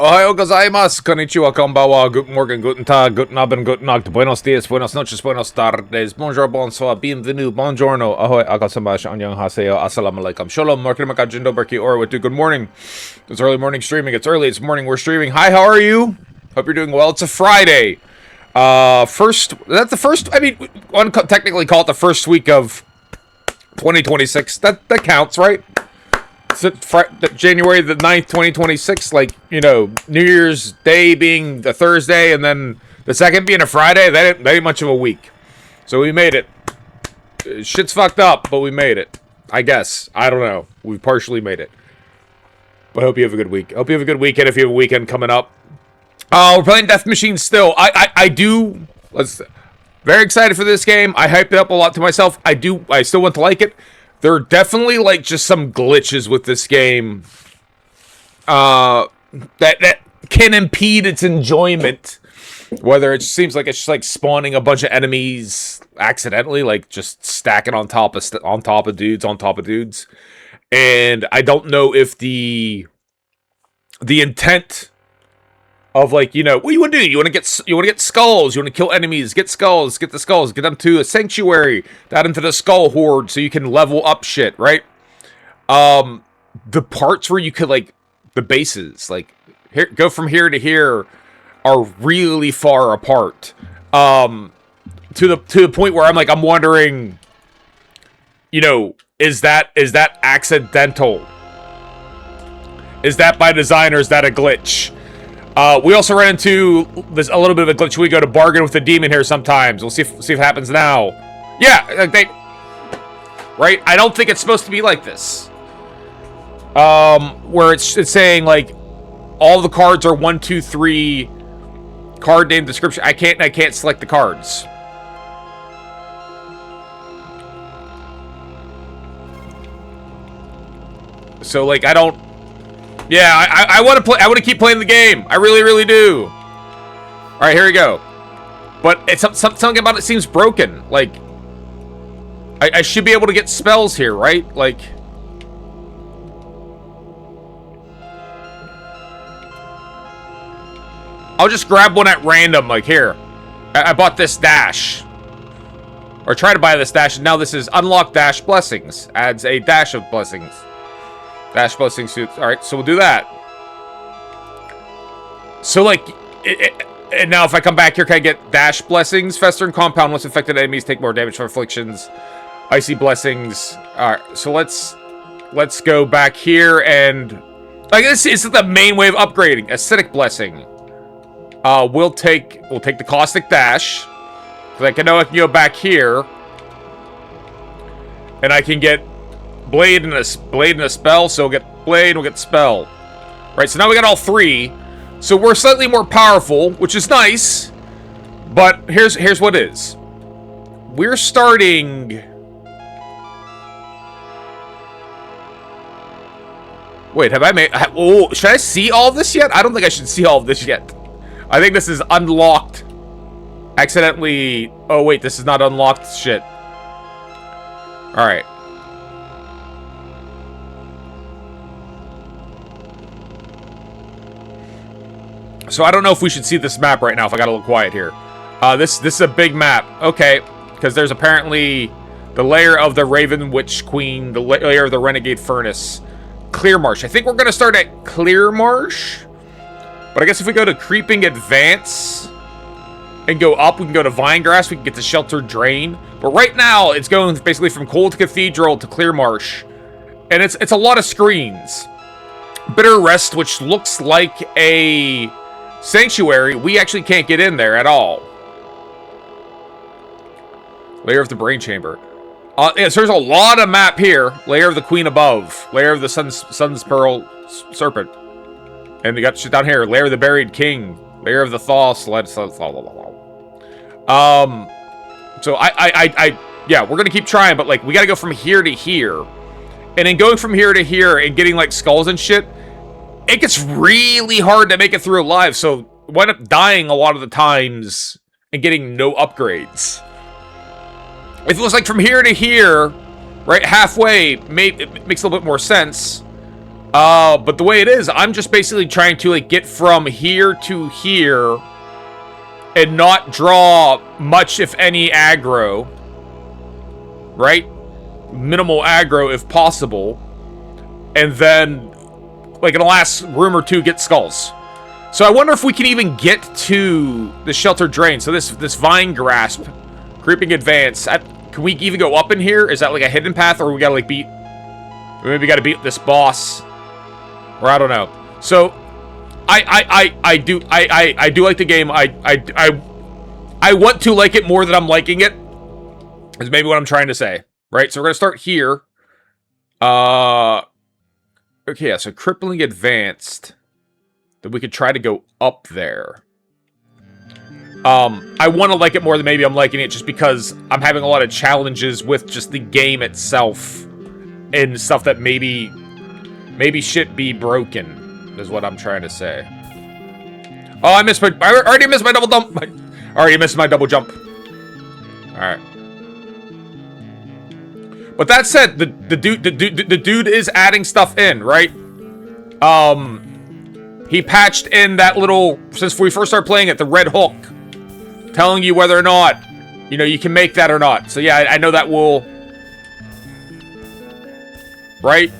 Ohayo gozaimasu, konnichiwa, konbanwa, guten morgen, guten tag, guten abend, guten nacht, buenos dias, buenos noches, buenos tardes, bonjour, bonsoir, bienvenue, buongiorno, ahoy, akasamash, annyeong haseyo, assalamu alaikum, shalom, markinamaka, jindo, barki, or with good morning. It's early morning streaming, it's early, it's morning, we're streaming. Hi, how are you? Hope you're doing well. It's a Friday. That's the first, I mean, one could technically call it the first week of 2026. That counts, right? January the 9th, 2026, like, you know, New Year's Day being the Thursday, and then the second being a Friday. That ain't much of a week. So we made it. Shit's fucked up, but we made it. I guess. I don't know. We partially made it. But I hope you have a good week. I hope you have a good weekend if you have a weekend coming up. We're playing Death Machine still. Very excited for this game. I hyped it up a lot to myself. I still want to like it. There are definitely, like, just some glitches with this game that can impede its enjoyment. Whether it seems like it's just, like, spawning a bunch of enemies accidentally, like, just stacking on top of dudes. And I don't know if the intent of, like, you know, what do you want to do? You want to get skulls. You want to kill enemies. Get skulls. Get the skulls. Get them to a sanctuary. That into the skull horde so you can level up shit, right? The parts where you could, like, the bases, like, go from here to here are really far apart. To the point where I'm wondering, you know, is that accidental? Is that by design, or is that a glitch? We also ran into a little bit of a glitch. We go to bargain with the demon here sometimes. We'll see if it happens now. Yeah, right? I don't think it's supposed to be like this. Where it's saying, like, all the cards are 1, 2, 3 card name description. I can't select the cards. So, like, I don't. Yeah, I want to play. I want to keep playing the game. I really, really do. All right, here we go. But it's something about it seems broken. Like, I should be able to get spells here, right? Like, I'll just grab one at random. Like, here, I bought this dash, or try to buy this dash, and now this is unlock dash blessings. Adds a dash of blessings. Dash blessing suits. Alright, so we'll do that. So, like, and now if I come back here, can I get dash blessings? Fester and compound once infected enemies take more damage from afflictions. Icy blessings. Alright, so let's go back here and, like, this is the main way of upgrading. Acidic blessing. We'll take the caustic dash. Because I know I can go back here. And I can get blade and a spell, so we'll get blade, we'll get spell. Right, so now we got all three. So we're slightly more powerful, which is nice. But here's what is. We're starting. Wait, have I made? Oh, should I see all of this yet? I don't think I should see all of this yet. I think this is unlocked. Accidentally. Oh wait, this is not unlocked shit. All right. So I don't know if we should see this map right now, if I gotta look quiet here. This is a big map. Okay, because there's apparently the lair of the Raven Witch Queen, the lair of the Renegade Furnace, Clear Marsh. I think we're gonna start at Clear Marsh. But I guess if we go to Creeping Advance and go up, we can go to Vinegrass, we can get to Sheltered Drain. But right now, it's going basically from Cold Cathedral to Clear Marsh. And it's a lot of screens. Bitter Rest, which looks like a sanctuary, we actually can't get in there at all. Lair of the Brain Chamber. Yeah, so there's a lot of map here. Lair of the Queen above. Lair of the Sun's Pearl Serpent. And we got shit down here. Lair of the Buried King. Lair of the Thaw Sled. So yeah, we're gonna keep trying, but, like, we gotta go from here to here. And in going from here to here and getting, like, skulls and shit, it gets really hard to make it through alive, so wind up dying a lot of the times and getting no upgrades. If it was like from here to here, right, halfway, it makes a little bit more sense. But the way it is, I'm just basically trying to, like, get from here to here and not draw much, if any, aggro. Right? Minimal aggro, if possible. And then, like, in the last room or two, get skulls. So I wonder if we can even get to the Shelter Drain. So this Vine Grasp, Creeping Advance, can we even go up in here? Is that, like, a hidden path, or we gotta, like, beat... Maybe we gotta beat this boss... Or I don't know. So I do like the game. I want to like it more than I'm liking it. Is maybe what I'm trying to say. Right? So we're gonna start here. Okay, yeah, so Crippling Advanced. Then we could try to go up there. I want to like it more than maybe I'm liking it just because I'm having a lot of challenges with just the game itself and stuff that maybe shit be broken, is what I'm trying to say. Oh, I already missed my double jump. I already missed my double jump. Alright. But that said, the dude is adding stuff in, right? He patched in that little, since we first started playing it, the red hook. Telling you whether or not, you know, you can make that or not. So yeah, I know that will... Right?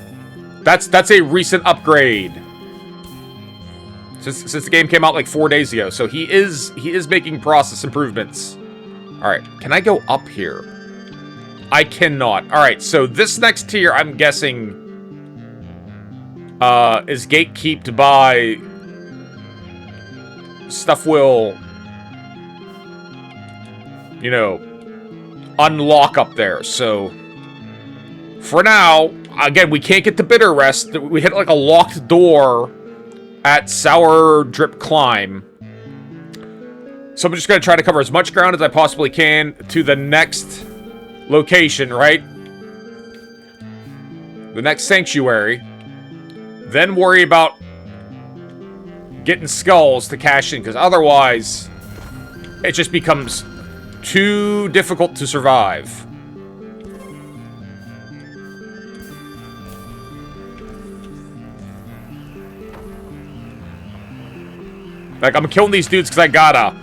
That's a recent upgrade. Since the game came out like 4 days ago. So he is making process improvements. Alright, can I go up here? I cannot. Alright, so this next tier, I'm guessing, is gatekept by... Stuff will... You know, unlock up there. So, for now... Again, we can't get to Bitter Rest. We hit like a locked door at Sour Drip Climb. So I'm just going to try to cover as much ground as I possibly can to the next location, right? The next sanctuary. Then worry about getting skulls to cash in, because otherwise it just becomes too difficult to survive. Like, I'm killing these dudes because I gotta.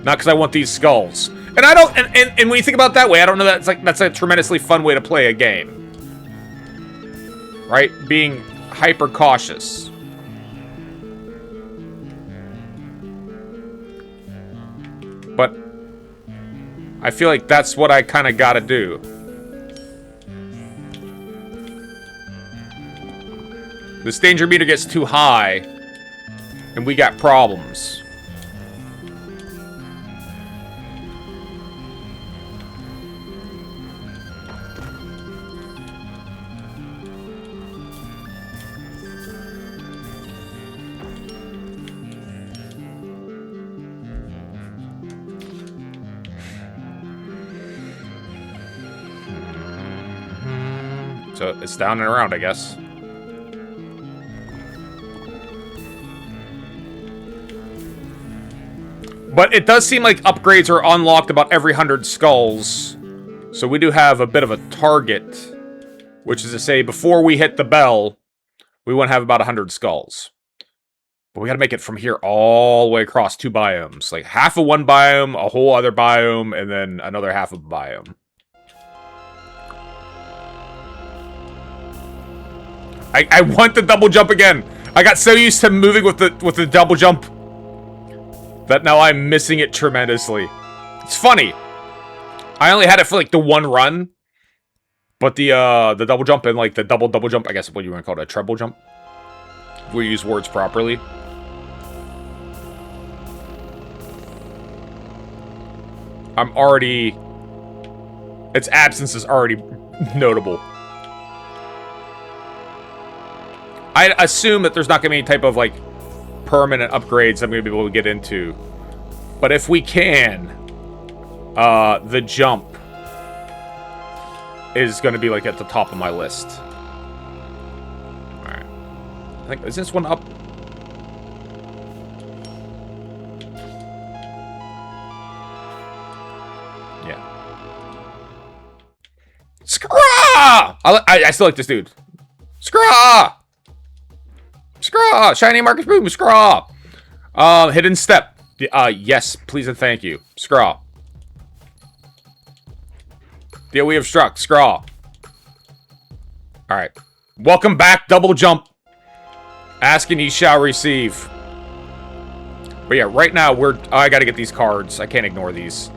Not because I want these skulls. And I don't... And when you think about it that way, I don't know that that's a tremendously fun way to play a game. Right? Being hyper cautious. But... I feel like that's what I kind of gotta do. This danger meter gets too high... And we got problems. So it's down and around, I guess. But it does seem like upgrades are unlocked about every 100 skulls. So we do have a bit of a target. Which is to say, before we hit the bell, we want to have about 100 skulls. But we gotta make it from here all the way across 2 biomes. Like, half of one biome, a whole other biome, and then another half of a biome. I want the double jump again! I got so used to moving with the double jump that now I'm missing it tremendously. It's funny. I only had it for, like, the one run. But the double jump and, like, the double jump, I guess what you want to call it, a treble jump. If we use words properly. I'm already... Its absence is already notable. I assume that there's not going to be any type of, like, permanent upgrades I'm going to be able to get into. But if we can, the jump is going to be, like, at the top of my list. Alright. I think, is this one up? Yeah. Scraw! I still like this dude. Scraw! Scraw! Shiny Marcus Boom, Scraw! Hidden step. Yes, please and thank you. Scraw. Deal we have struck. Scraw. Alright. Welcome back, double jump. Ask and ye shall receive. But yeah, right now we're... I gotta get these cards. I can't ignore these.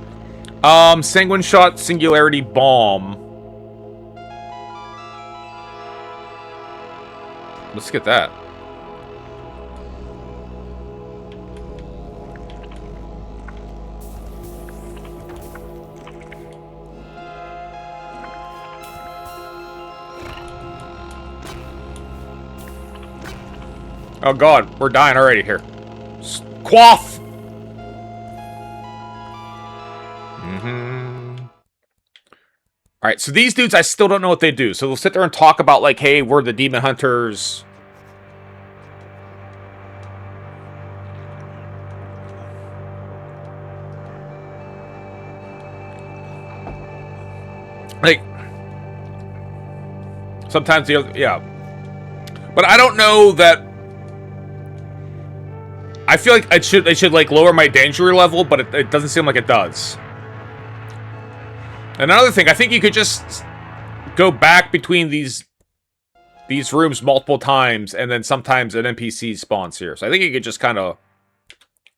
Sanguine Shot, Singularity Bomb. Let's get that. Oh god, we're dying already here. Quaff! Alright, so these dudes, I still don't know what they do. So they'll sit there and talk about, like, hey, we're the demon hunters. Like, sometimes the other, yeah. But I don't know that... I feel like it should like, lower my danger level, but it doesn't seem like it does. Another thing, I think you could just go back between these rooms multiple times, and then sometimes an NPC spawns here. So I think you could just kind of,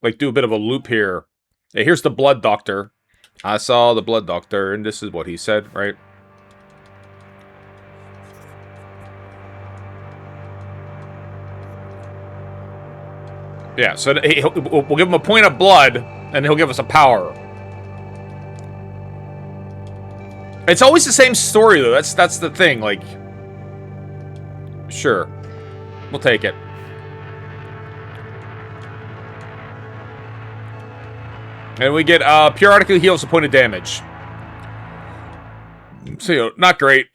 like, do a bit of a loop here. Yeah, here's the Blood Doctor. I saw the Blood Doctor, and this is what he said, right? Yeah, so we'll give him a point of blood, and he'll give us a power. It's always the same story, though. That's the thing, like... Sure. We'll take it. And we get, periodically heals a point of damage. So, you know, not great.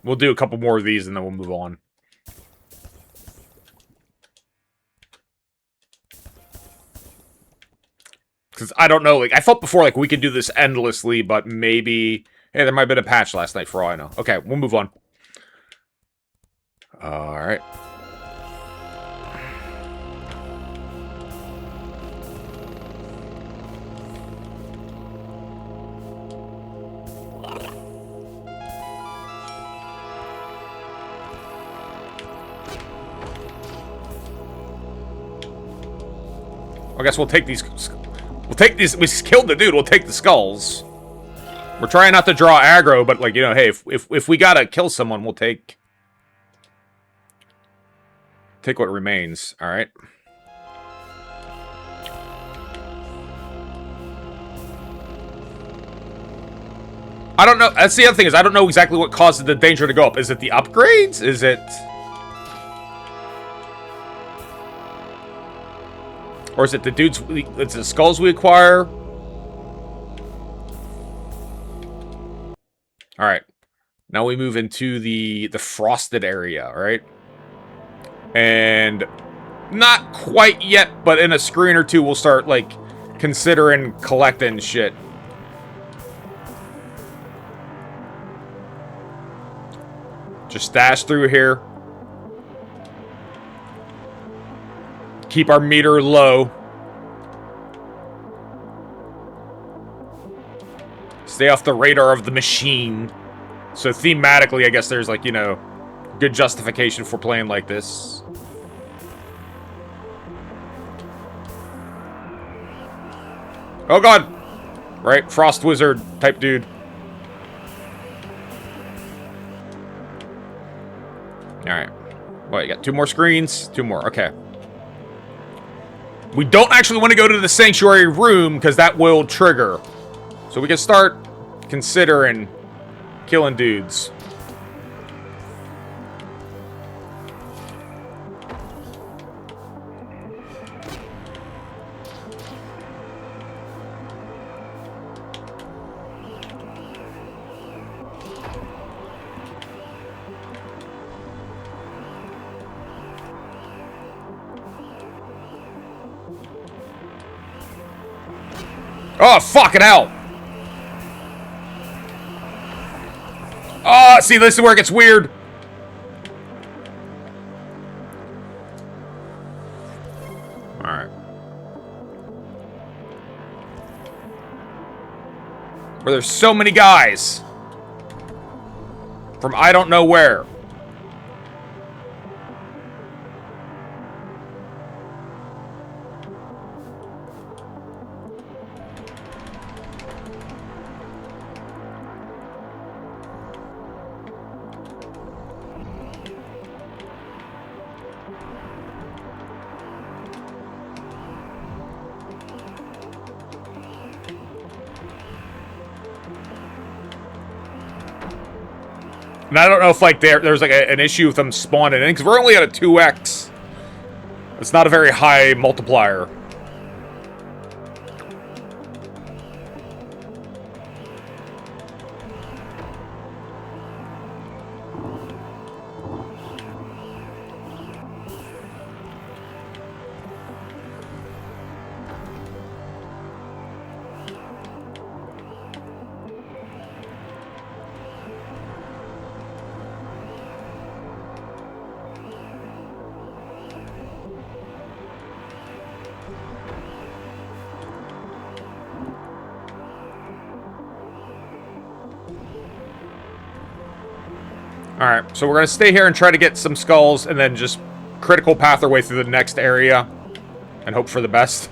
We'll do a couple more of these and then we'll move on. Because I don't know, like, I felt before, like, we could do this endlessly, but maybe... Hey, there might have been a patch last night for all I know. Okay, we'll move on. Alright. I guess we'll take these... We'll take these... We killed the dude, we'll take the skulls. We're trying not to draw aggro, but, like, you know, hey, if we gotta kill someone, we'll take... Take what remains, alright? I don't know... That's the other thing, is I don't know exactly what causes the danger to go up. Is it the upgrades? Is it... Or is it the dudes... It's the skulls we acquire? Alright. Now we move into the frosted area, alright? And... Not quite yet, but in a screen or two we'll start, like, considering collecting shit. Just dash through here. Keep our meter low. Stay off the radar of the machine. So thematically, I guess there's, like, you know, good justification for playing like this. Oh god! Right, Frost Wizard type dude. Alright. Well, you got 2 more screens? 2 more, okay. We don't actually want to go to the Sanctuary room, because that will trigger. So we can start considering killing dudes. Oh, fucking hell! Oh, see, this is where it gets weird. Alright. Where there's so many guys. From I don't know where. And I don't know if, like, there's like an issue with them spawning in, because we're only at a 2x. It's not a very high multiplier. Alright, so we're gonna stay here and try to get some skulls, and then just critical path our way through the next area, and hope for the best.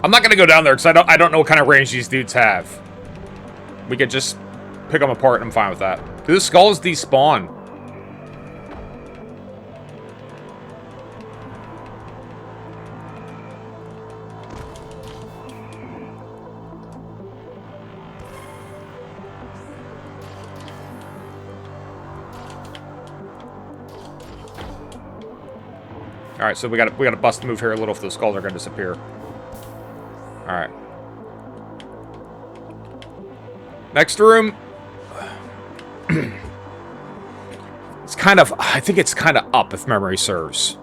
I'm not gonna go down there because I don't know what kind of range these dudes have. We could just pick them apart and I'm fine with that. Do the skulls despawn? Alright, so we gotta bust the move here a little if those skulls are gonna disappear. Alright. Next room. It's kind of... I think it's kind of up, if memory serves.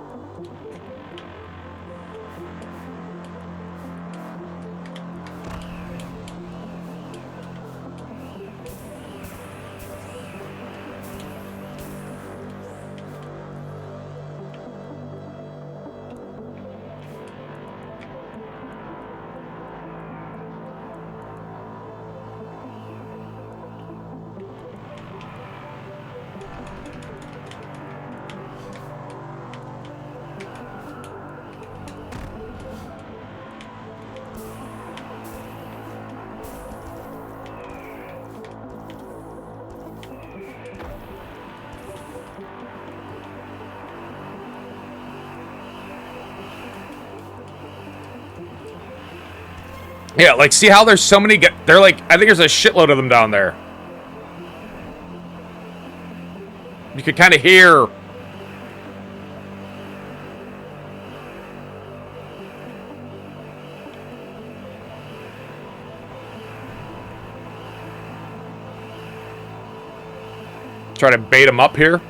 Yeah, like, see how there's so many... They're like... I think there's a shitload of them down there. You could kind of hear... Try to bait them up here.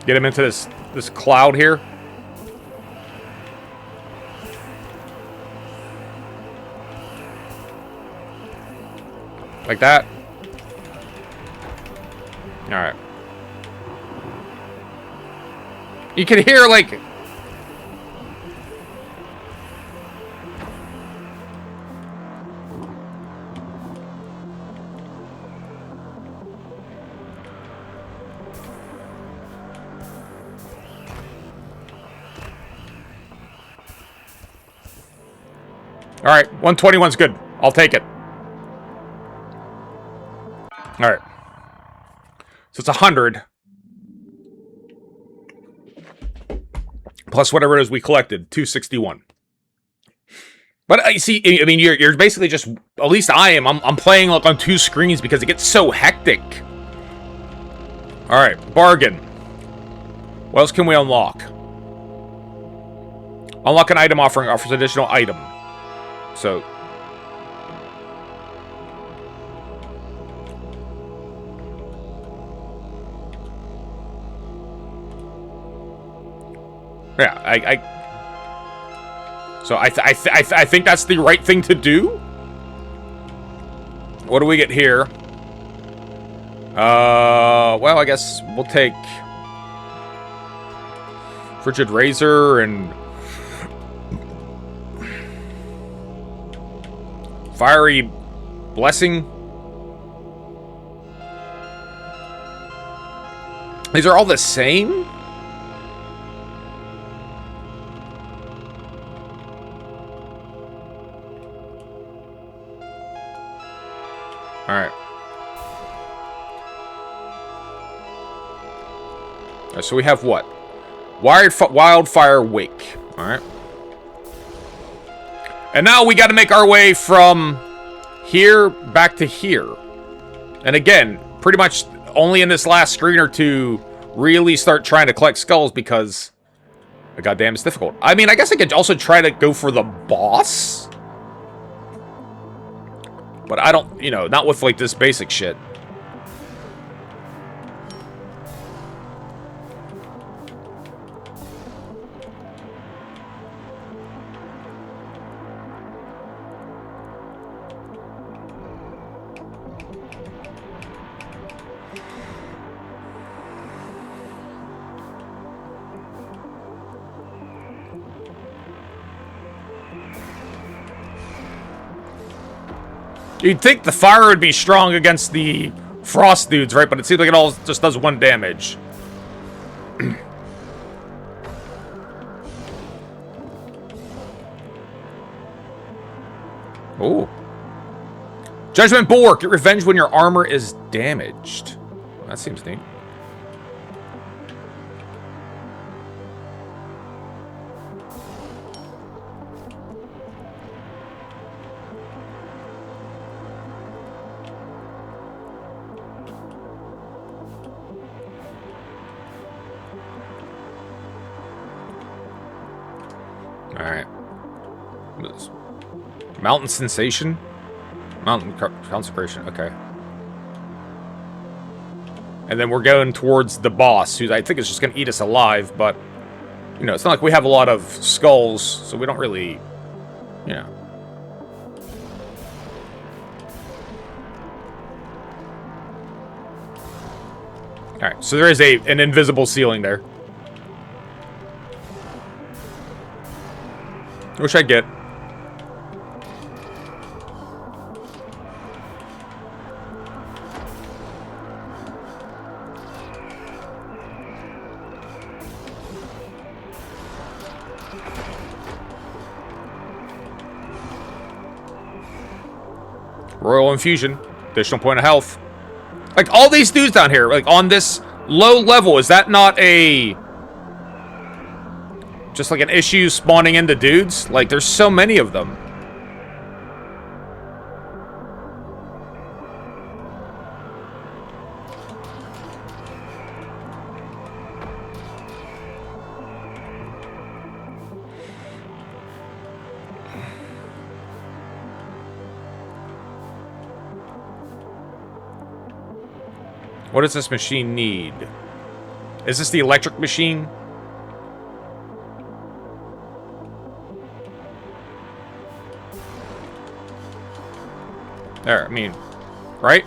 Get him into this cloud here. Like that. Alright. You can hear, like... Alright, 121's good. I'll take it. Alright. So it's 100. Plus whatever it is we collected. 261. But you see, I mean, you're basically just, at least I am. I'm playing like on 2 screens because it gets so hectic. All right, bargain. What else can we unlock? Unlock an item offering offers additional item. So. Yeah, So I think that's the right thing to do. What do we get here? Well, I guess we'll take Frigid Razor and Fiery Blessing. These are all the same? Alright. So we have what? Wildfire Wake. Alright. And now we got to make our way from here back to here. And again, pretty much only in this last screen or two really start trying to collect skulls because goddamn it's difficult. I mean, I guess I could also try to go for the boss. But I don't, you know, not with like this basic shit. You'd think the fire would be strong against the frost dudes, right? But it seems like it all just does 1 damage. Oh. Judgment Bulwark. Get revenge when your armor is damaged. That seems neat. Alright. Mountain Sensation? Mountain Consecration, okay. And then we're going towards the boss, who I think is just going to eat us alive, but, you know, it's not like we have a lot of skulls, so we don't really, you know. Alright, so there is an invisible ceiling there. Which I get. Royal Infusion. Additional point of health. Like, all these dudes down here, like, on this low level, is that not a... just like an issue spawning into dudes? Like, there's so many of them. What does this machine need? Is this the electric machine? There, I mean, right?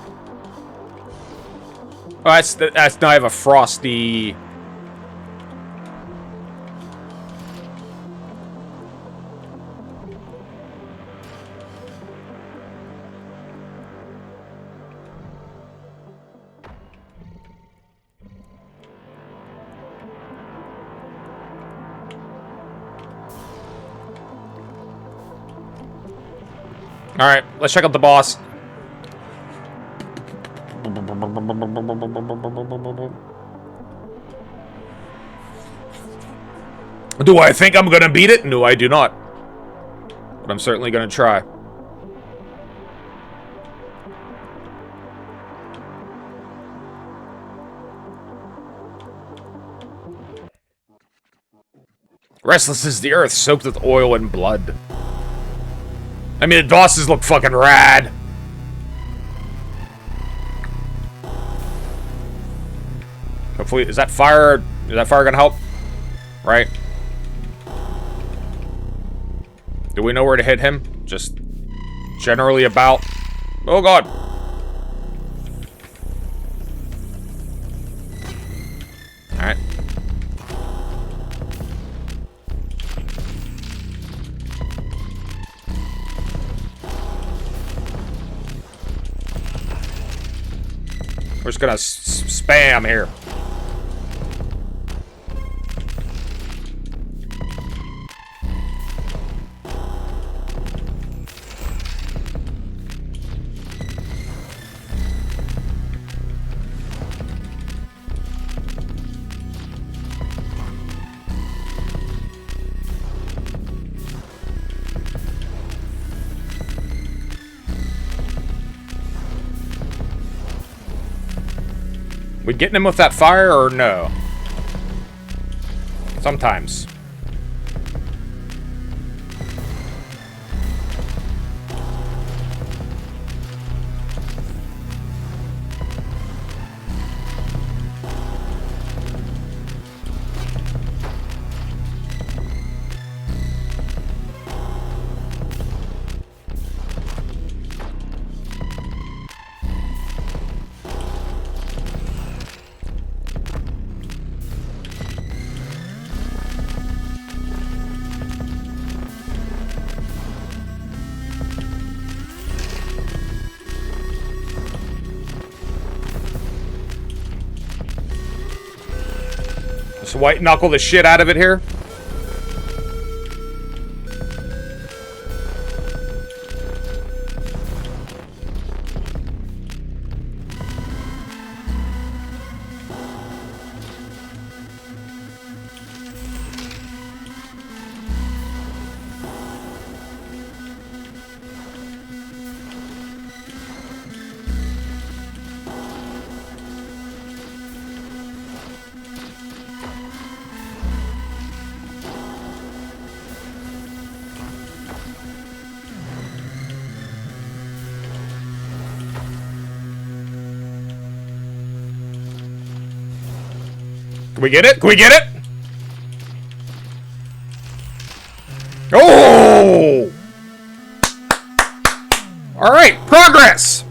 Oh, that's now I have a frosty. Alright, let's check out the boss. Do I think I'm gonna beat it? No, I do not. But I'm certainly gonna try. Restless is the earth, soaked with oil and blood. I mean, the bosses look fucking rad. Hopefully, is that fire gonna help? Right. Do we know where to hit him? Just generally about... Oh, God. Alright. We're just gonna spam here. We getting him with that fire or no? Sometimes. Just white knuckle the shit out of it here. Can we get it? Can we get it? Oh! Alright, progress!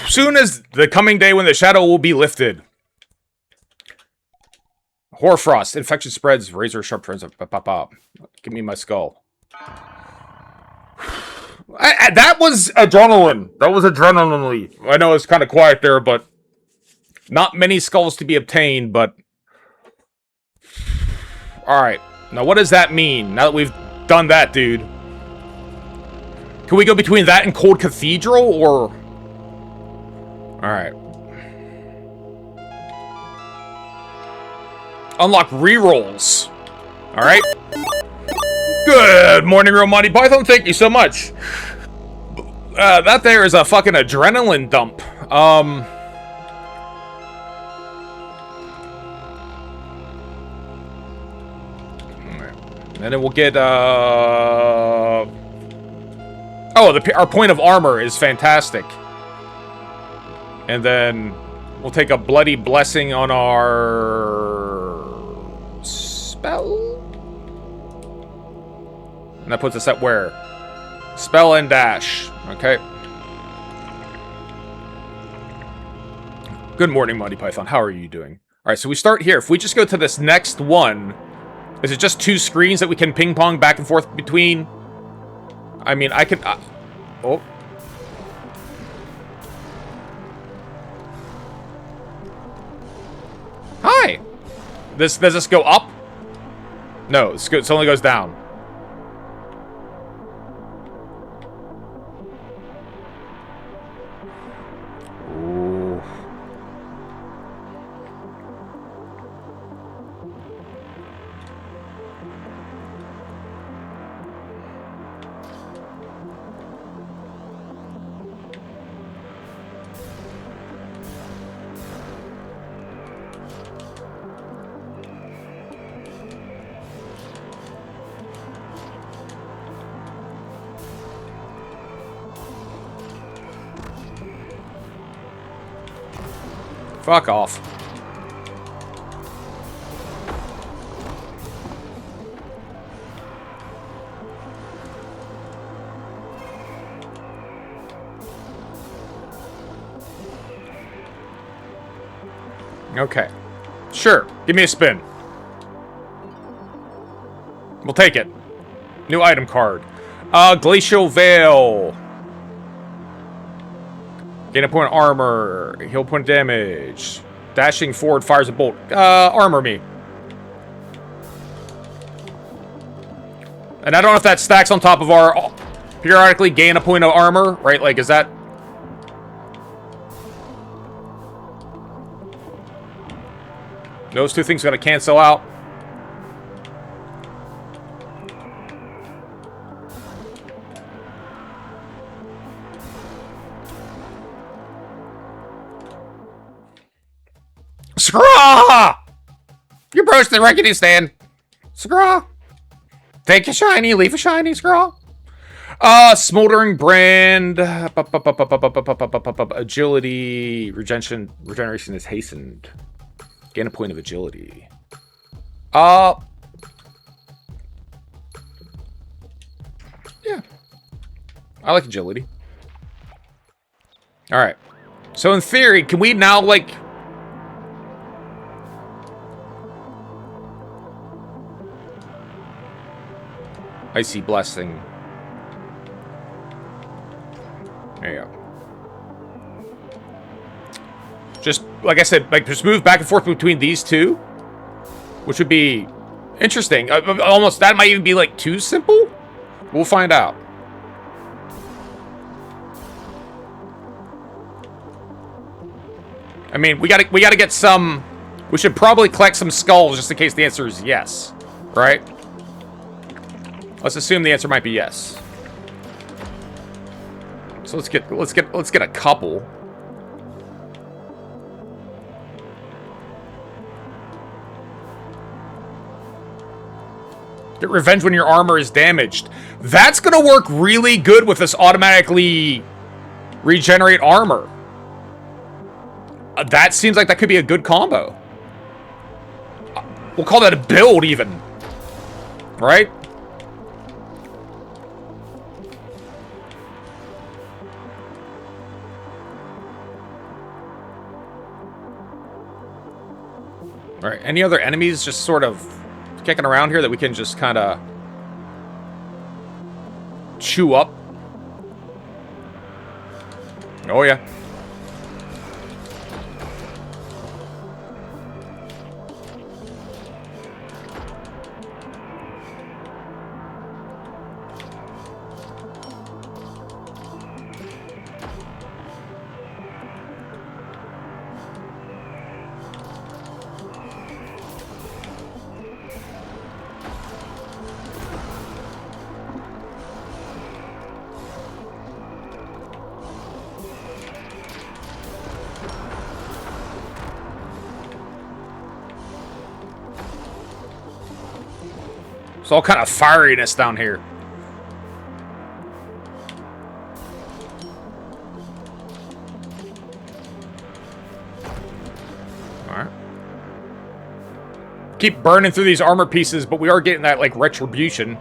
Soon as the coming day when the shadow will be lifted. Hoarfrost, infection spreads, razor sharp turns. Give me my skull. That was adrenaline. That was adrenaline. I know it's kind of quiet there, but not many skulls to be obtained, but... Alright. Now, what does that mean, now that we've done that, dude? Can we go between that and Cold Cathedral, or... Alright. Unlock rerolls. Alright. Good morning, Real Monty Python. Thank you so much. That there is a fucking adrenaline dump. And then we'll get, Oh, our point of armor is fantastic. And then we'll take a bloody blessing on our... spell? And that puts us at where? Spell and dash. Okay. Good morning, Monty Python. How are you doing? Alright, so we start here. If we just go to this next one... Is it just two screens that we can ping-pong back and forth between? I mean, I can... oh. Hi! Does this go up? No, it only goes down. Fuck off. Okay. Sure. Give me a spin. We'll take it. New item card. Glacial Veil. Gain a point of armor. Heal point of damage. Dashing forward fires a bolt. Armor me. And I don't know if that stacks on top of our periodically gain a point of armor, right? Like, is that... Those two things gotta cancel out. Scraw! You broached the reckoning stand. Scraw. Take a shiny, leave a shiny, Scraw. Smoldering Brand. Agility. Regeneration is hastened. Gain a point of agility. Yeah. I like agility. Alright. So in theory, can we now, like... Icy Blessing. There you go. Just, like I said, like, just move back and forth between these two. Which would be interesting. Almost, that might even be, like, too simple? We'll find out. I mean, we gotta get some... We should probably collect some skulls just in case the answer is yes. Right? Let's assume the answer might be yes. So let's get a couple. Get revenge when your armor is damaged. That's gonna work really good with this automatically regenerate armor. That seems like that could be a good combo. We'll call that a build even. Right? Alright, any other enemies just sort of kicking around here that we can just kind of chew up? Oh, yeah. It's all kind of fieriness down here. Alright. Keep burning through these armor pieces, but we are getting that, like, retribution.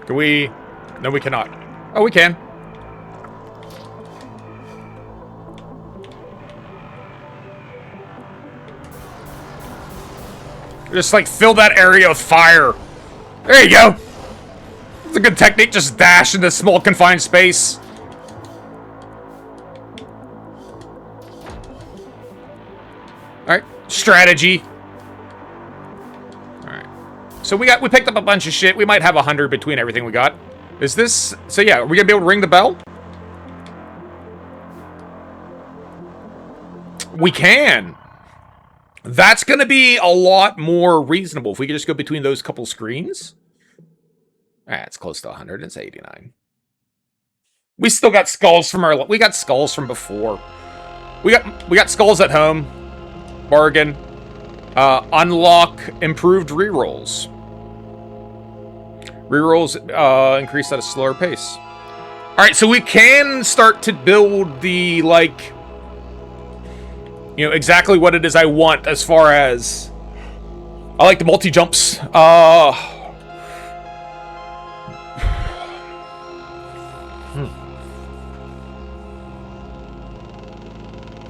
Can we... No, we cannot. Oh, we can. Just, like, fill that area with fire. There you go. It's a good technique. Just dash into small confined space. strategy. All right. So we picked up a bunch of shit. We might have 100 between everything we got. Is this... So yeah, are we gonna be able to ring the bell? We can. That's gonna be a lot more reasonable if we could just go between those couple screens. All right, it's close to 100. It's 89. We still got skulls from our... We got skulls from before. We got skulls at home. Bargain. Unlock improved rerolls. Rerolls increase at a slower pace. Alright, so we can start to build the, like... You know, exactly what it is I want as far as... I like the multi-jumps.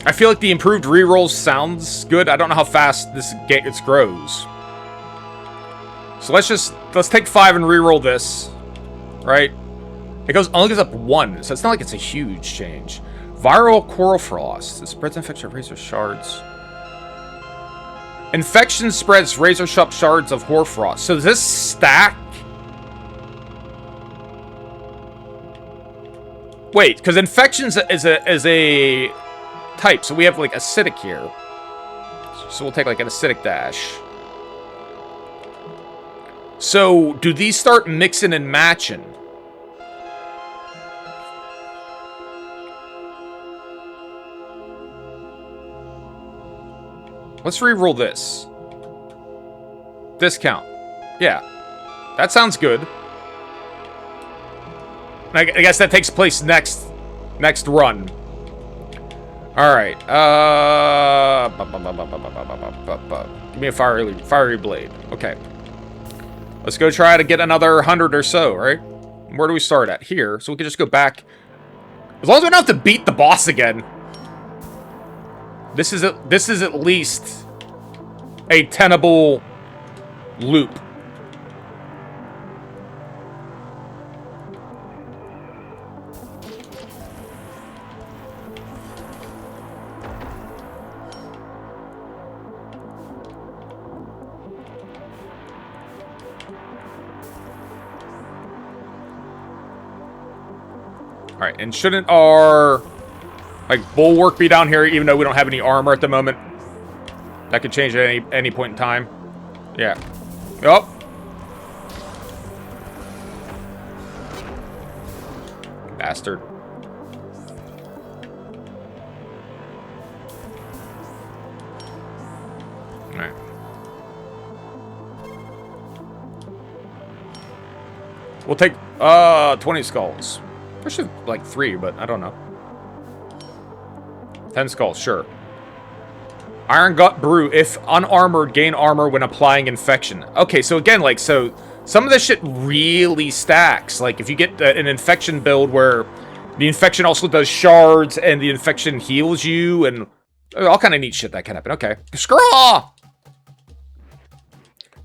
I feel like the improved rerolls sounds good. I don't know how fast this grows. So let's take 5 and reroll this, right? It only goes up 1, so it's not like it's a huge change. Viral coral frost. It spreads infection of razor shards. Infection spreads razor sharp shards of hoarfrost. So does this stack? Wait, because infections is a type, so we have like acidic here. So we'll take like an acidic dash. So do these start mixing and matching? Let's re-roll this. Discount. Yeah. That sounds good. I guess that takes place next run. Alright, give me a fiery blade. Okay. Let's go try to get another 100 or so, right? Where do we start at? Here, so we can just go back. As long as we don't have to beat the boss again. This is at least a tenable loop. Alright, and shouldn't our, like, bulwark be down here even though we don't have any armor at the moment? That could change at any point in time. Yeah. Oh. Bastard. Alright. We'll take, 20 skulls. I should like 3, but I don't know. 10 skulls, sure. Iron Gut Brew. If unarmored, gain armor when applying infection. Okay, so again, like, so some of this shit really stacks. Like, if you get an infection build where the infection also does shards and the infection heals you and all kind of neat shit that can happen. Okay. Scraw!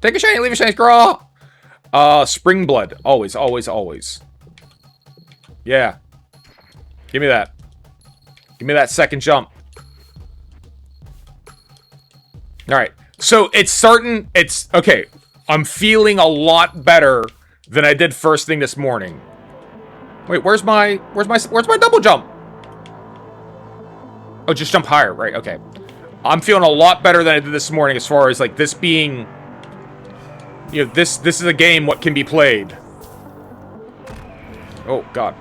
Take a shiny, leave a shiny, scraw! Spring Blood. Always, always, always. Yeah. Give me that. Give me that second jump. Alright. So it's starting... It's... Okay. I'm feeling a lot better than I did first thing this morning. Wait, where's my double jump? Oh, just jump higher. Right, okay. I'm feeling a lot better than I did this morning as far as, like, this being... You know, this is a game what can be played. Oh, God.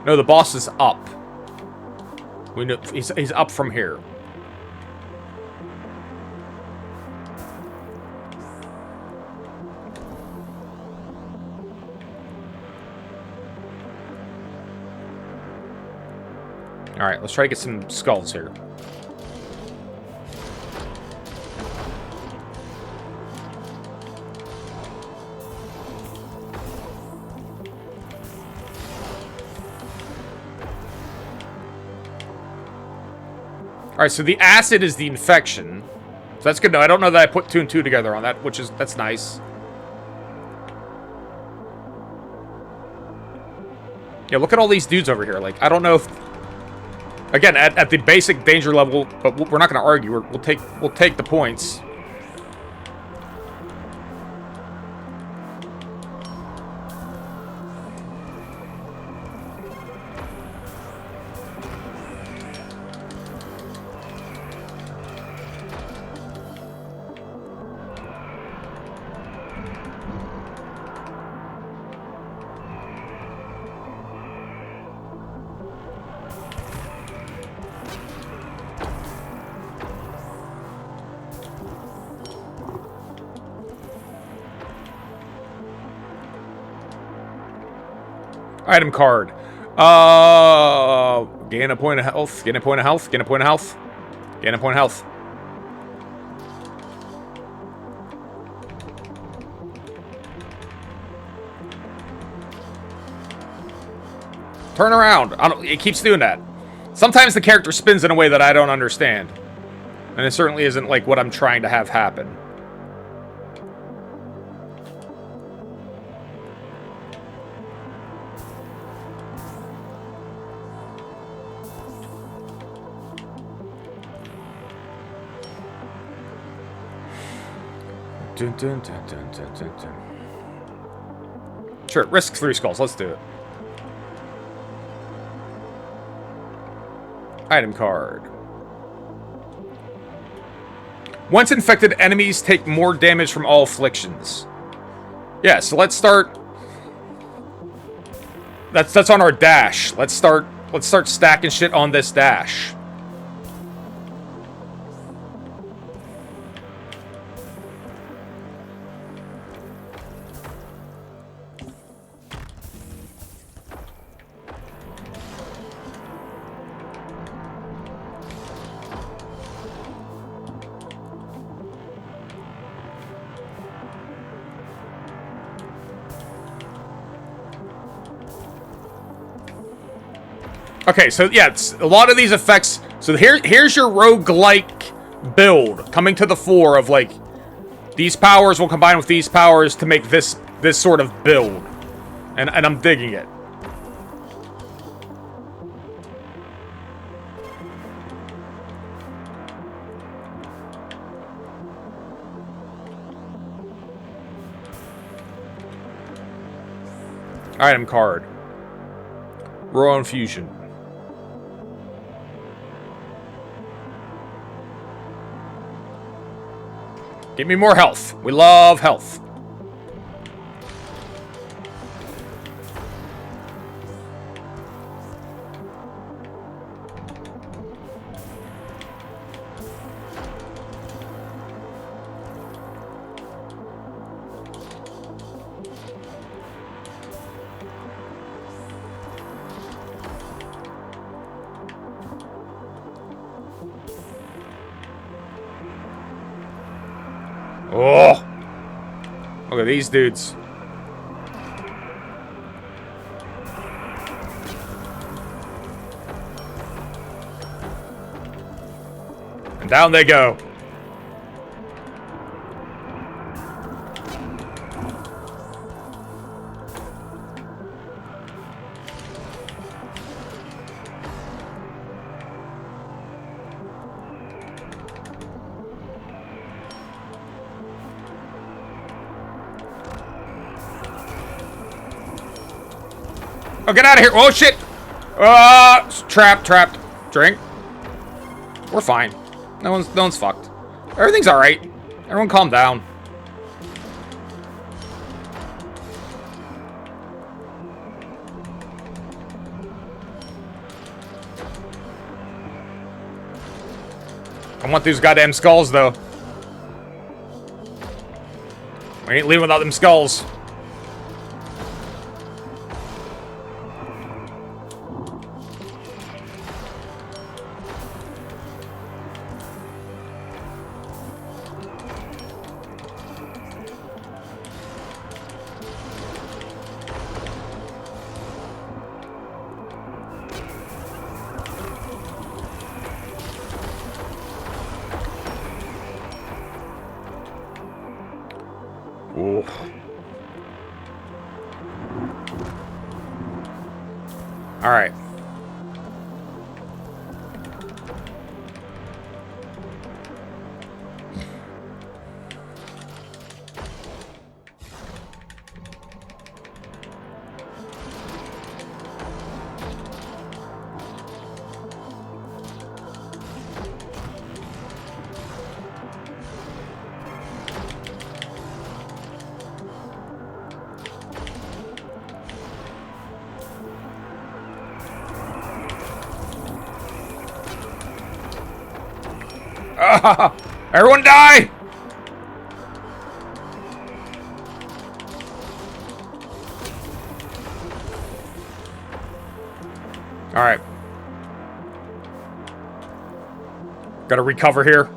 No, the boss is up. We know he's up from here. All right, let's try to get some skulls here. Alright, so the acid is the infection. So that's good. No, I don't know that I put 2 and 2 together on that, that's nice. Yeah, look at all these dudes over here. Like, I don't know if... Again, at the basic danger level, but we're not going to argue. We'll take the points. Item card. Gain a point of health. Gain a point of health. Gain a point of health. Gain a point of health. Turn around. It keeps doing that. Sometimes the character spins in a way that I don't understand. And it certainly isn't like what I'm trying to have happen. Dun, dun, dun, dun, dun, dun, dun. Sure, risk 3 skulls. Let's do it. Item card. Once infected, enemies take more damage from all afflictions. Yeah, so let's start. That's on our dash. Let's start stacking shit on this dash. Okay, so yeah, it's a lot of these effects. So here's your roguelike build coming to the fore of like these powers will combine with these powers to make this sort of build, and I'm digging it. Item card. Raw infusion. Give me more health. We love health. Oh! Look at these dudes. And down they go. Oh, get out of here. Oh, shit. Trapped. Drink. We're fine. No one's fucked. Everything's alright. Everyone calm down. I want these goddamn skulls, though. We ain't leaving without them skulls. Ooh. Alright. Everyone die! Alright. Gotta recover here.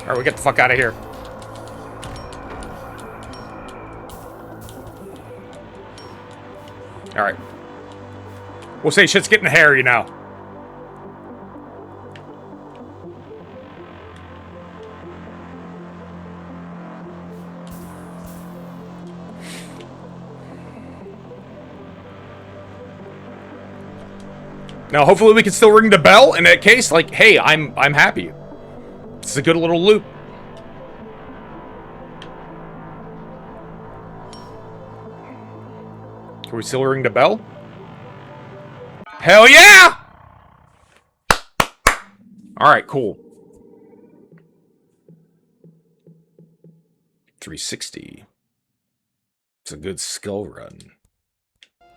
Alright, we get the fuck out of here. Alright. We'll say shit's getting hairy now. Now, hopefully we can still ring the bell. In that case, like, hey, I'm happy. It's a good little loop. Can we still ring the bell? Hell yeah! Alright, cool. 360. It's a good skull run.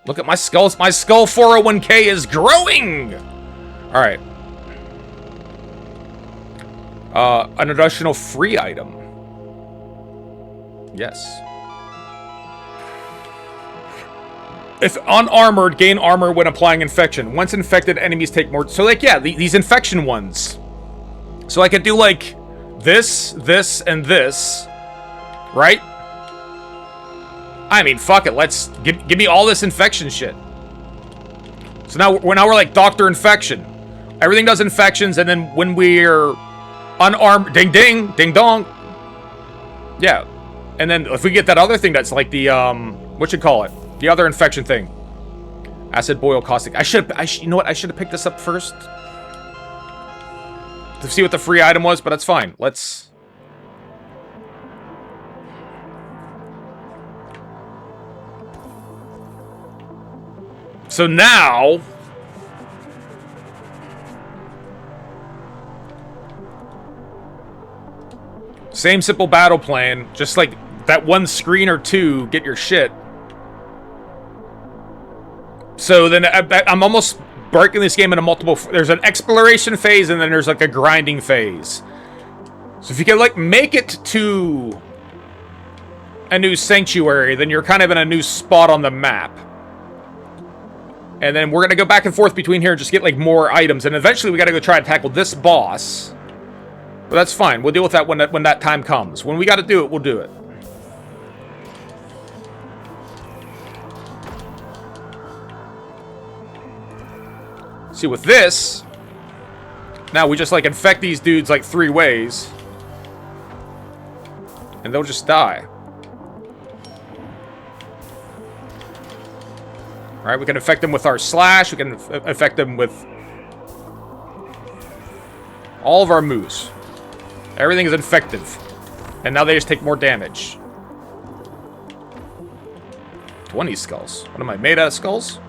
Look at my skulls. My skull 401k is growing! Alright. An additional free item. Yes. If unarmored, gain armor when applying infection. Once infected, enemies take more... So, like, yeah, these infection ones. So I could do, like, this, and this. Right? I mean, fuck it. Let's... Give me all this infection shit. So now we're like Dr. Infection. Everything does infections, and then when we're unarmed... Ding, ding! Ding, dong! Yeah. And then if we get that other thing that's like the, what you call it? The other infection thing. Acid, boil, caustic. You know what? I should have picked this up first. To see what the free item was, but that's fine. Let's... So now... Same simple battle plan. Just like that one screen or two, get your shit. So then I'm almost breaking this game into multiple... There's an exploration phase and then there's like a grinding phase. So if you can like make it to a new sanctuary, then you're kind of in a new spot on the map. And then we're going to go back and forth between here and just get like more items. And eventually we got to go try to tackle this boss. But that's fine. We'll deal with that when that time comes. When we got to do it, we'll do it. See, with this, now we just, like, infect these dudes, like, 3 ways. And they'll just die. Alright, we can infect them with our slash. We can infect them with all of our moves. Everything is infective. And now they just take more damage. 20 skulls. What am I, made out of skulls?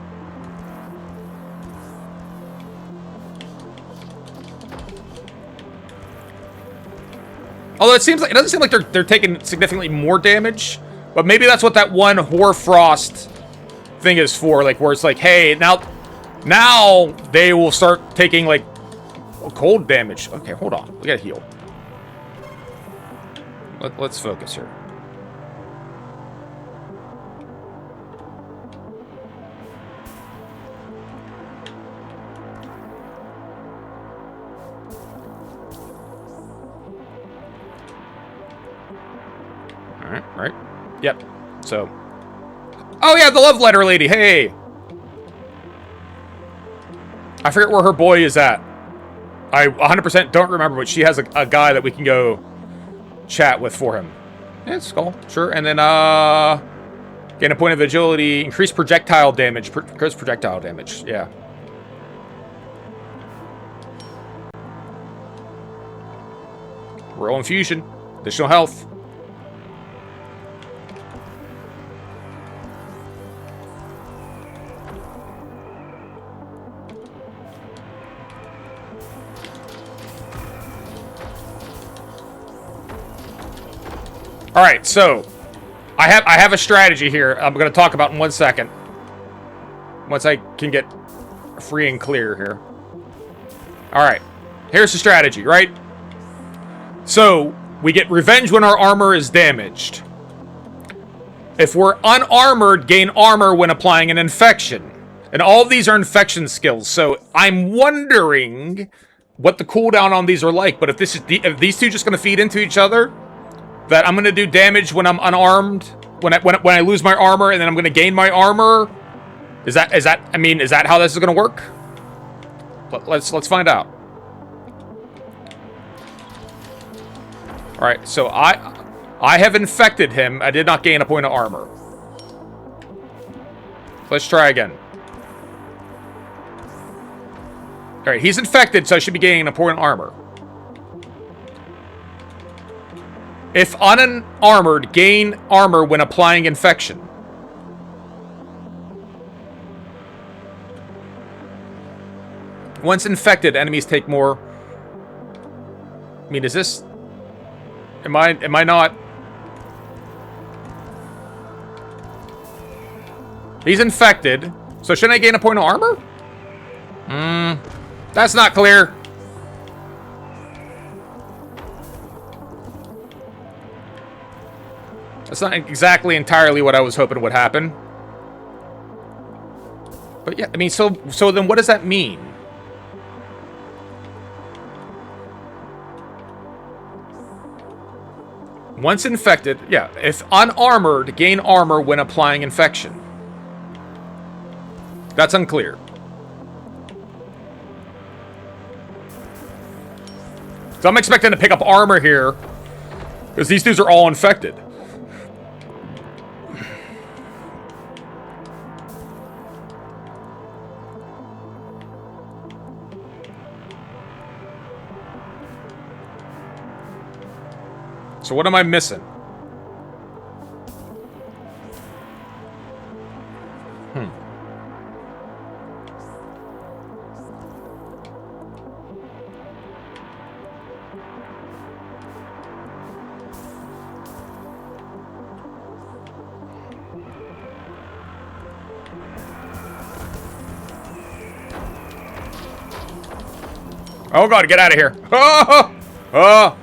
Although it doesn't seem like they're taking significantly more damage, but maybe that's what that one Hoarfrost thing is for, like where it's like, hey, now they will start taking like cold damage. Okay, hold on, we gotta heal. Let's focus here. Right. Yep. So. Oh yeah, the love letter lady. Hey. I forget where her boy is at. I 100% don't remember, but she has a guy that we can go chat with for him. Yeah, skull. Sure. And then, gain a point of agility. Increase projectile damage. Increase projectile damage. Yeah. Roll infusion. Additional health. All right, so I have a strategy here. I'm going to talk about in 1 second. Once I can get free and clear here. All right, here's the strategy, right? So we get revenge when our armor is damaged. If we're unarmored, gain armor when applying an infection. And all of these are infection skills. So I'm wondering what the cooldown on these are like. But if these two just going to feed into each other, that I'm going to do damage when I'm unarmed, when I lose my armor, and then I'm going to gain my armor. Is that how this is going to work? Let's find out. All right, so I have infected him. I did not gain a point of armor. Let's try again. All right, he's infected, so I should be gaining a point of armor. If unarmored, gain armor when applying infection. Once infected, enemies take more. I mean, is this... Am I not... He's infected, so shouldn't I gain a point of armor? That's not clear. That's not exactly entirely what I was hoping would happen. But yeah, I mean, so then what does that mean? Once infected, yeah, if unarmored, gain armor when applying infection. That's unclear. So I'm expecting to pick up armor here, because these dudes are all infected. So what am I missing? Oh god, get out of here. Oh! Oh!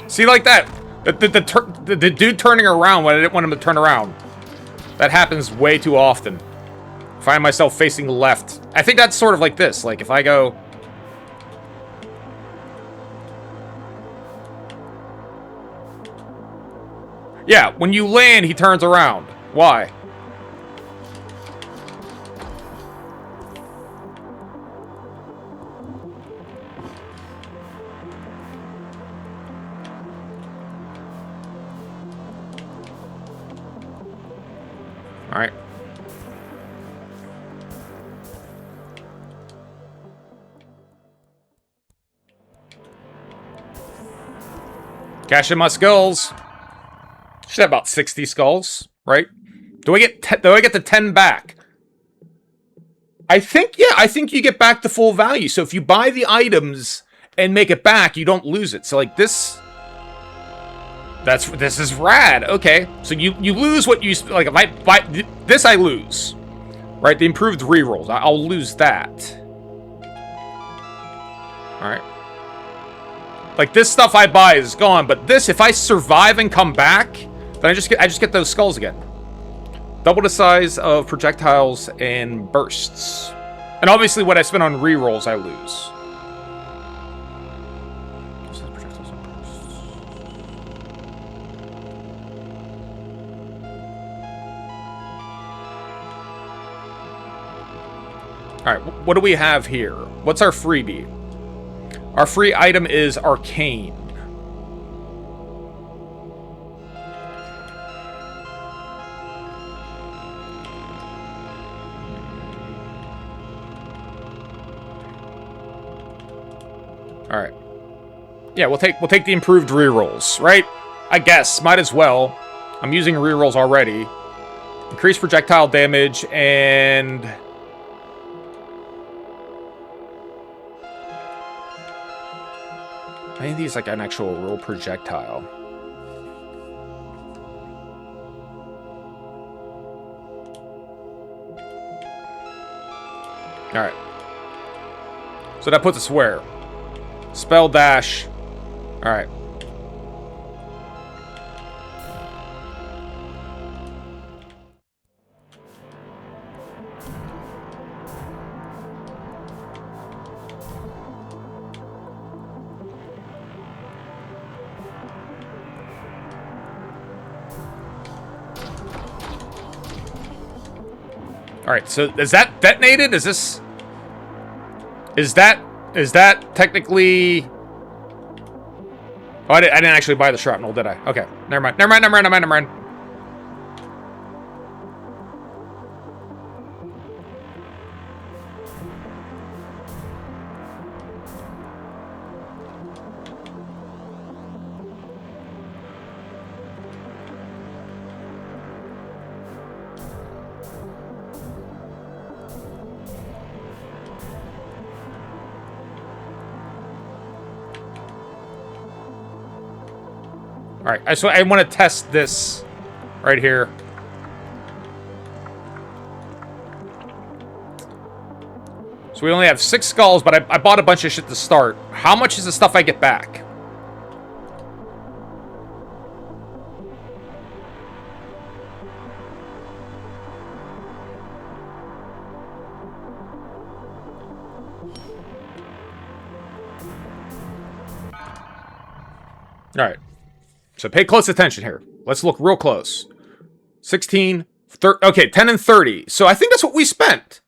See, like that. The dude turning around when I didn't want him to turn around. That happens way too often. I find myself facing left. I think that's sort of like this. Like, if I go... Yeah, when you land, he turns around. Why? All right. Cash in my skulls. Should have about 60 skulls, right? Do I get the 10 back? I think you get back the full value. So if you buy the items and make it back, you don't lose it. So like this, this is rad. Okay, so you lose what you like. If I buy this, I lose, right? The improved rerolls, I'll lose that. All right. Like this stuff I buy is gone, but this, if I survive and come back, then I just get those skulls again. Double the size of projectiles and bursts. And obviously what I spend on rerolls, I lose. Alright, what do we have here? What's our freebie? Our free item is Arcane. Alright. Yeah, we'll take the improved rerolls, right? I guess. Might as well. I'm using rerolls already. Increase projectile damage and... I think these like an actual real projectile. Alright. So that puts us where? Spell dash. Alright. Alright, so is that detonated? Is this... Is that technically... Oh, I didn't actually buy the shrapnel, did I? Okay, never mind. Alright, so I want to test this right here. So we only have 6 skulls, but I bought a bunch of shit to start. How much is the stuff I get back? Alright. So pay close attention here. Let's look real close. 16, 30, okay, 10 and 30. So I think that's what we spent.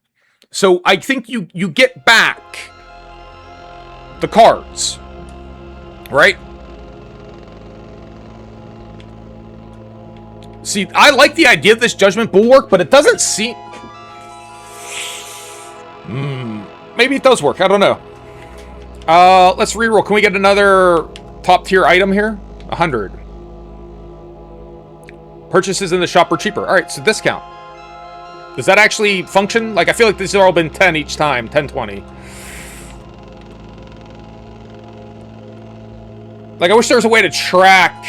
So I think you get back the cards. Right? See, I like the idea of this Judgment Bulwark, but it doesn't seem... maybe it does work. I don't know. Let's reroll. Can we get another top tier item here? 100. Purchases in the shop are cheaper. Alright, so discount. Does that actually function? Like, I feel like these have all been 10 each time. 10, 20. Like, I wish there was a way to track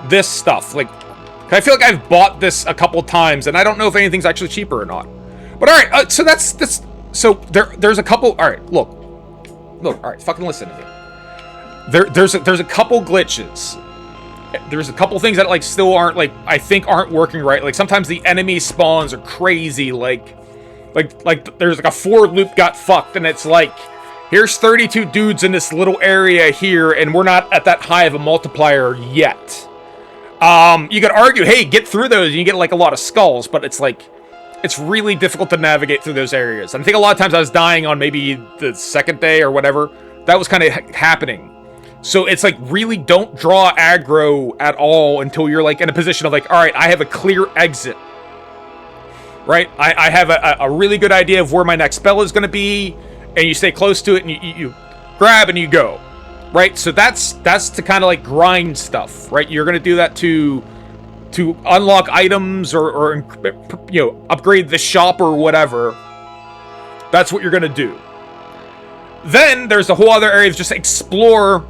this stuff. Like, I feel like I've bought this a couple times, and I don't know if anything's actually cheaper or not. But alright, so that's... So, there's a couple... Alright, look. Look, alright, fucking listen to me. There's a couple glitches. There's a couple things that, like, still aren't, like, I think aren't working right. Like, sometimes the enemy spawns are crazy. Like there's, like, a for loop got fucked, and it's like, here's 32 dudes in this little area here, and we're not at that high of a multiplier yet. You could argue, hey, get through those, and you get, like, a lot of skulls, but it's, like, it's really difficult to navigate through those areas. And I think a lot of times I was dying on maybe the second day or whatever. That was kind of happening. So it's like, really don't draw aggro at all until you're like in a position of like, all right, I have a clear exit. Right? I have a really good idea of where my next spell is going to be, and you stay close to it, and you grab and you go. Right? So that's to kind of like grind stuff, right? You're going to do that to unlock items or you know, upgrade the shop or whatever. That's what you're going to do. Then there's a whole other area of just explore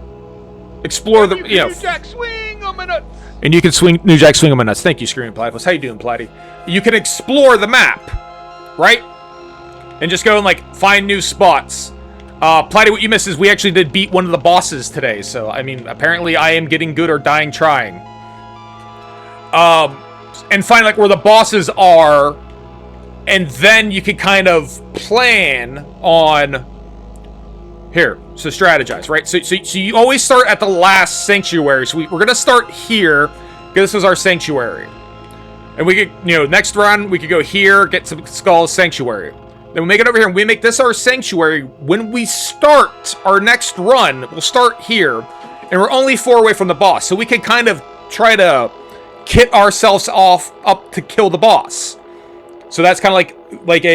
the, you know. Jack, swing on my nuts. And you can New Jack swing on my nuts. Thank you, Screaming Platypus. How you doing, Platy? You can explore the map, right? And just go and, like, find new spots. Platy, what you missed is we actually did beat one of the bosses today. So, I mean, apparently I am getting good or dying trying. and find like where the bosses are, and then you can kind of plan on here. So strategize, right? So you always start at the last sanctuary. So we're gonna start here because this is our sanctuary, and we could, you know, next run we could go here, get some skulls, sanctuary. Then we make it over here, and we make this our sanctuary. When we start our next run, we'll start here, and we're only 4 away from the boss, so we can kind of try to kit ourselves off up to kill the boss. So that's kind of like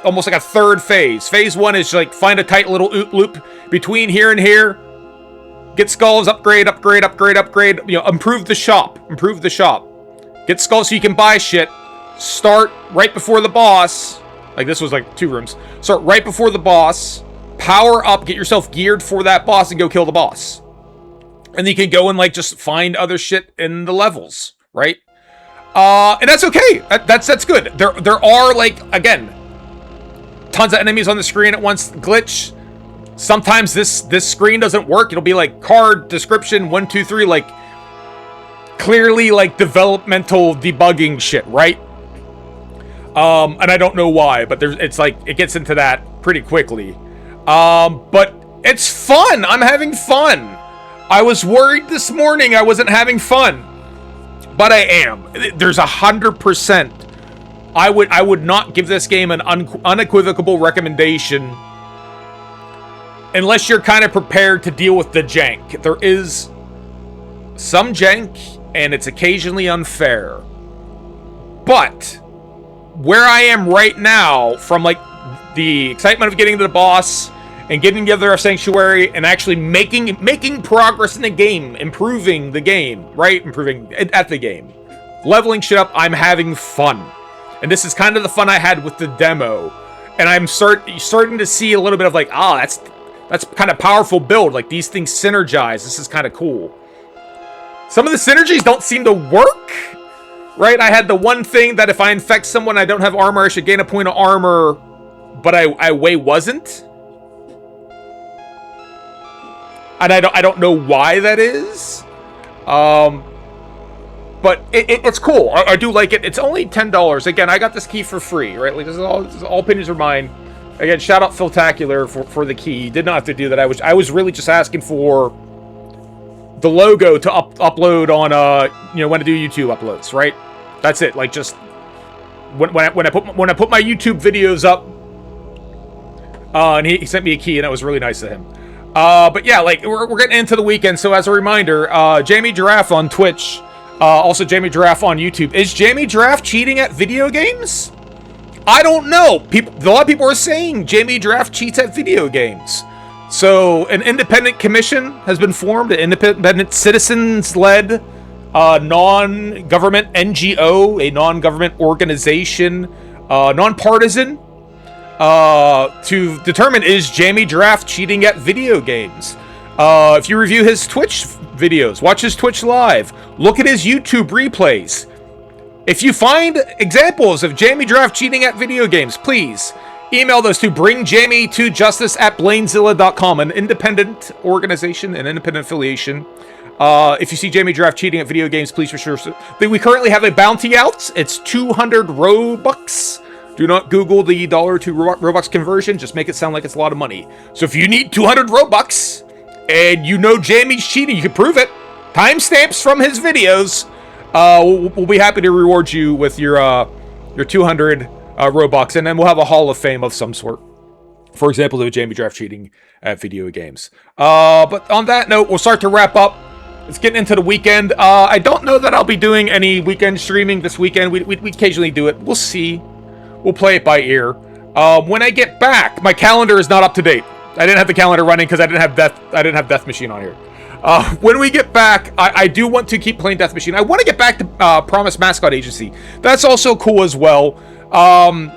almost like a third phase. Phase 1 is like find a tight little loop between here and here. Get skulls, upgrade. You know, improve the shop. Get skulls so you can buy shit. Start right before the boss. Like this was like 2 rooms. Start right before the boss. Power up, get yourself geared for that boss, and go kill the boss. And then you can go and like just find other shit in the levels, right? And that's okay. That's good. There are, like, again, tons of enemies on the screen at once. Glitch. Sometimes this screen doesn't work. It'll be like card description 1 2 3, like clearly like developmental debugging shit, right? And I don't know why, but it's like it gets into that pretty quickly. But it's fun. I'm having fun. I was worried this morning I wasn't having fun. But I am. There's 100%. I would not give this game an unequivocal recommendation unless you're kind of prepared to deal with the jank. There is some jank, and it's occasionally unfair. But where I am right now, from like the excitement of getting to the boss and getting together a sanctuary and actually making progress in the game, improving the game, right? Improving at the game. Leveling shit up, I'm having fun. And this is kind of the fun I had with the demo. And I'm starting to see a little bit of like, that's kind of powerful build. Like these things synergize. This is kind of cool. Some of the synergies don't seem to work, right? I had the one thing that if I infect someone I don't have armor, I should gain a point of armor, but I wasn't. And I don't know why that is. But it's cool. I do like it. It's only $10. Again, I got this key for free, right? Like this is all opinions are mine. Again, shout out Philtacular for the key. You did not have to do that. I was really just asking for the logo to upload on when I do YouTube uploads, right? That's it. Like just when I put my YouTube videos up, and he sent me a key, and that was really nice of him. But yeah, like we're getting into the weekend, so as a reminder, Jamie Giraffe on Twitch, also Jamie Giraffe on YouTube. Is Jamie Giraffe cheating at video games? I don't know. A lot of people are saying Jamie Giraffe cheats at video games. So an independent commission has been formed, an independent citizens-led non-government NGO, a non-government organization, non-partisan, to determine, is Jamie Giraffe cheating at video games? If you review his Twitch videos, watch his Twitch live, look at his YouTube replays. If you find examples of Jamie Giraffe cheating at video games, please email those to bringjamie2justice@blanezilla.com, an independent organization, an independent affiliation. If you see Jamie Giraffe cheating at video games, please be sure. We currently have a bounty out. It's 200 Robux. Do not Google the $1 to Robux conversion. Just make it sound like it's a lot of money. So if you need 200 Robux and you know Jamie's cheating, you can prove it. Timestamps from his videos. We'll be happy to reward you with your 200 Robux, and then we'll have a Hall of Fame of some sort. For example, of Jamie Giraffe cheating at video games. But on that note, we'll start to wrap up. It's getting into the weekend. I don't know that I'll be doing any weekend streaming this weekend. We occasionally do it. We'll see. We'll play it by ear. When I get back, my calendar is not up to date. I didn't have the calendar running because I didn't have Death Machine on here. When we get back, I do want to keep playing Death Machine. I want to get back to Promise Mascot Agency. That's also cool as well.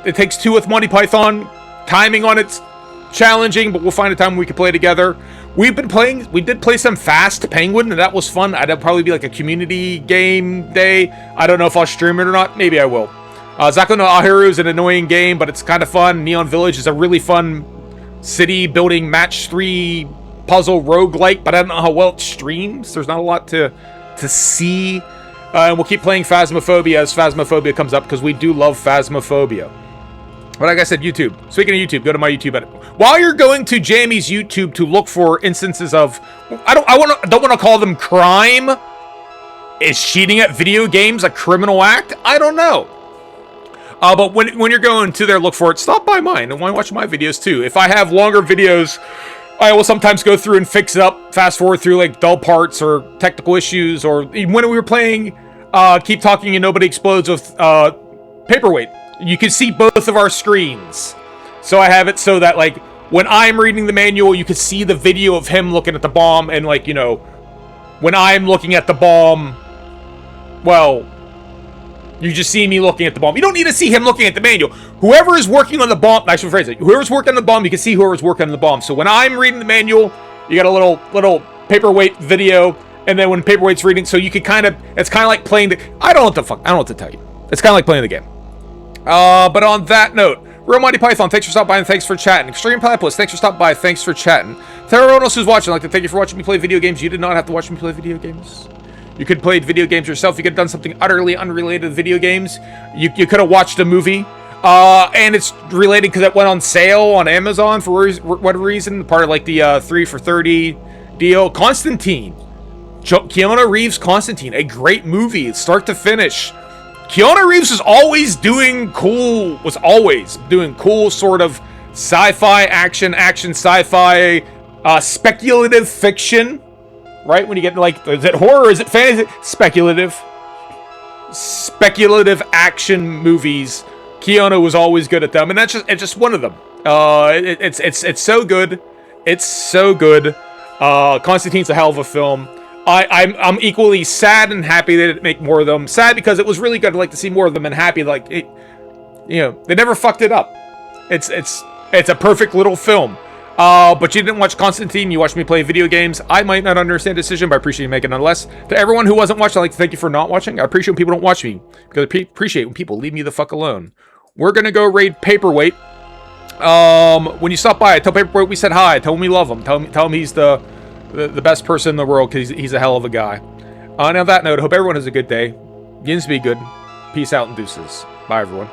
It takes 2 with Monty Python. Timing on it's challenging, but we'll find a time when we can play together. We did play some Fast Penguin, and that was fun. That'll probably be like a community game day. I don't know if I'll stream it or not. Maybe I will. Zako no Ahiru is an annoying game, but it's kind of fun. Neon Village is a really fun city building match 3 puzzle roguelike, but I don't know how well it streams. There's not a lot to see. And we'll keep playing Phasmophobia as Phasmophobia comes up, because we do love Phasmophobia. But like I said, YouTube. Speaking of YouTube, go to my YouTube. While you're going to Jamie's YouTube to look for instances of, I don't want to call them crime. Is cheating at video games a criminal act? I don't know. But when you're going to there, look for it. Stop by mine and watch my videos too. If I have longer videos, I will sometimes go through and fix it up, fast forward through like dull parts or technical issues, or even when we were playing Keep Talking and Nobody Explodes with Paperweight. You can see both of our screens. So I have it so that, like, when I'm reading the manual, you can see the video of him looking at the bomb, and, like, you know, when I'm looking at the bomb, well, you just see me looking at the bomb. You don't need to see him looking at the manual. Whoever is working on the bomb, I should phrase it, whoever's working on the bomb, you can see whoever's working on the bomb. So when I'm reading the manual, you got a little Paperweight video, and then when Paperweight's reading, so you can kind of, it's kind of like playing the, I don't know what to tell you. It's kind of like playing the game. But on that note, Real Mighty Python, thanks for stopping by and thanks for chatting. Extreme Platypus, thanks for stopping by, thanks for chatting. To everyone else who's watching, I'd like to thank you for watching me play video games. You did not have to watch me play video games. You could have played video games yourself. You could have done something utterly unrelated to video games. You could have watched a movie. And it's related because it went on sale on Amazon for whatever reason. Part of like the 3 for $30 deal. Constantine. Keanu Reeves' Constantine. A great movie, start to finish. Keanu Reeves was always doing cool sort of sci-fi, action sci-fi, speculative fiction, right? When you get like, is it horror, is it fantasy? Speculative action movies. Keanu was always good at them, and it's just one of them. It's so good. It's so good. Constantine's a hell of a film. I'm equally sad and happy they didn't make more of them. Sad because it was really good. I'd like to see more of them, and happy like it, you know, they never fucked it up. It's a perfect little film. But you didn't watch Constantine. You watched me play video games. I might not understand the decision, but I appreciate you making it nonetheless. To everyone who wasn't watching, I'd like to thank you for not watching. I appreciate when people don't watch me because I appreciate when people leave me the fuck alone. We're gonna go raid Paperweight. When you stop by, tell Paperweight we said hi. Tell him we love him. Tell him he's the best person in the world because he's a hell of a guy. On that note, I hope everyone has a good day. Begins to be good. Peace out and deuces. Bye, everyone.